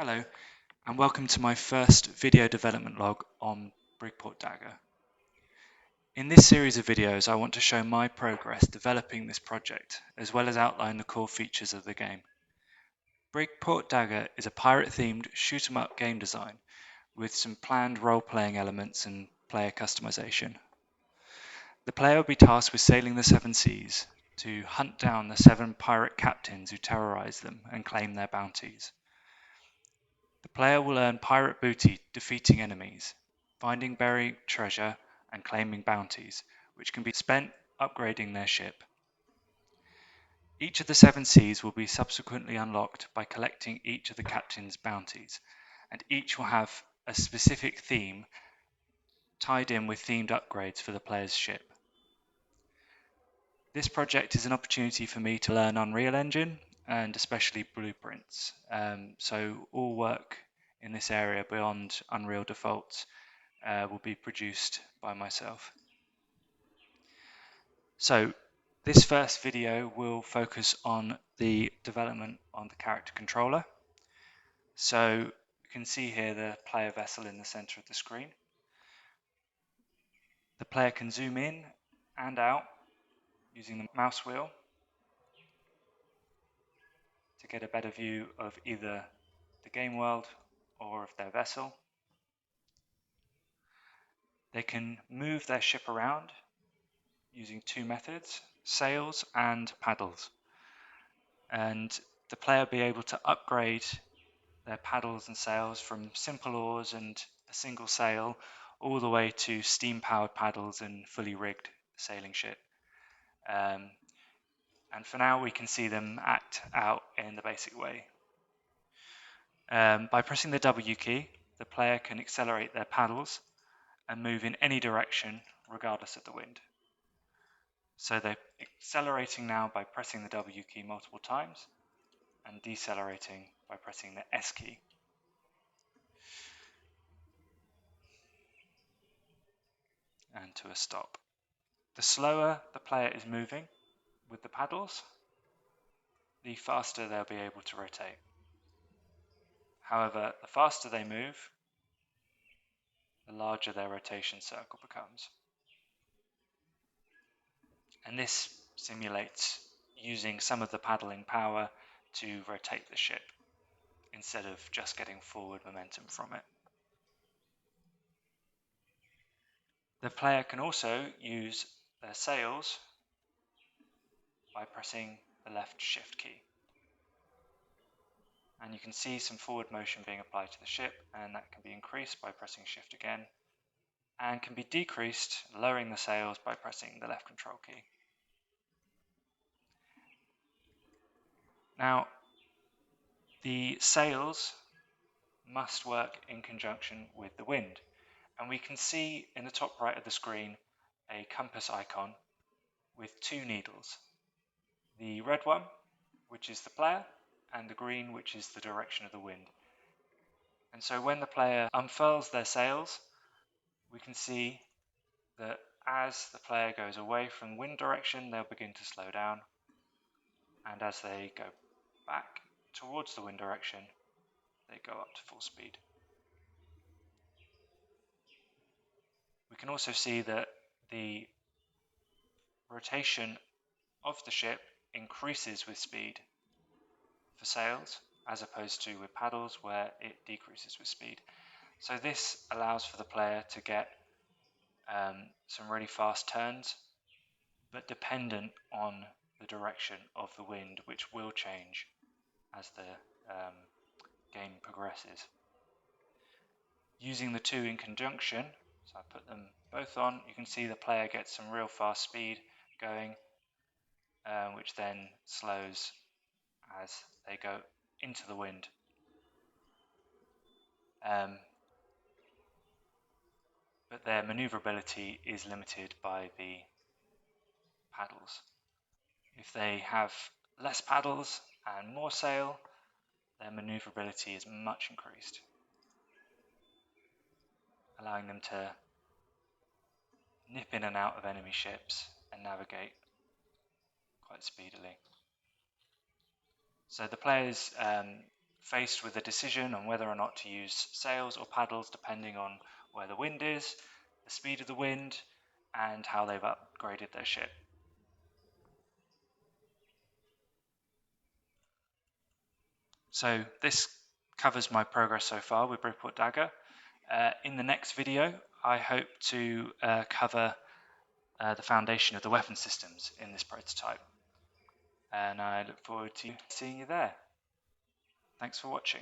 Hello, and welcome to my first video development log on Brigport Dagger. In this series of videos, I want to show my progress developing this project, as well as outline the core features of the game. Brigport Dagger is a pirate-themed shoot-'em-up game design with some planned role-playing elements and player customization. The player will be tasked with sailing the seven seas to hunt down the 7 pirate captains who terrorize them and claim their bounties. The player will earn pirate booty defeating enemies, finding buried treasure, and claiming bounties, which can be spent upgrading their ship. Each of the 7 seas will be subsequently unlocked by collecting each of the captain's bounties, and each will have a specific theme tied in with themed upgrades for the player's ship. This project is an opportunity for me to learn Unreal Engine and especially blueprints, so all work in this area beyond Unreal defaults will be produced by myself. So this first video will focus on the development on the character controller. So you can see here the player vessel in the center of the screen. The player can zoom in and out using the mouse wheel to get a better view of either the game world or of their vessel. They can move their ship around using 2 methods, sails and paddles. And the player will be able to upgrade their paddles and sails from simple oars and a single sail all the way to steam-powered paddles and fully rigged sailing ship. And for now we can see them act out in the basic way. By pressing the W key, the player can accelerate their paddles and move in any direction regardless of the wind. So they're accelerating now by pressing the W key multiple times and decelerating by pressing the S key. And to a stop. The slower the player is moving with the paddles, the faster they'll be able to rotate. However, the faster they move, the larger their rotation circle becomes. And this simulates using some of the paddling power to rotate the ship instead of just getting forward momentum from it. The player can also use their sails by pressing the left shift key. And you can see some forward motion being applied to the ship, and that can be increased by pressing shift again, and can be decreased lowering the sails by pressing the left control key. Now, the sails must work in conjunction with the wind, and we can see in the top right of the screen a compass icon with 2 needles. The red one, which is the player, and the green, which is the direction of the wind. And so when the player unfurls their sails, we can see that as the player goes away from wind direction, they'll begin to slow down, and as they go back towards the wind direction, they go up to full speed. We can also see that the rotation of the ship increases with speed for sails, as opposed to with paddles where it decreases with speed. So this allows for the player to get some really fast turns, but dependent on the direction of the wind, which will change as the game progresses. Using the 2 in conjunction, so I put them both on, you can see the player gets some real fast speed going, which then slows as they go into the wind. But their maneuverability is limited by the paddles. If they have less paddles and more sail, their maneuverability is much increased, allowing them to nip in and out of enemy ships and navigate quite speedily. So the player's faced with a decision on whether or not to use sails or paddles depending on where the wind is, the speed of the wind, and how they've upgraded their ship. So this covers my progress so far with Brigport Dagger. In the next video, I hope to cover the foundation of the weapon systems in this prototype. And I look forward to seeing you there. Thanks for watching.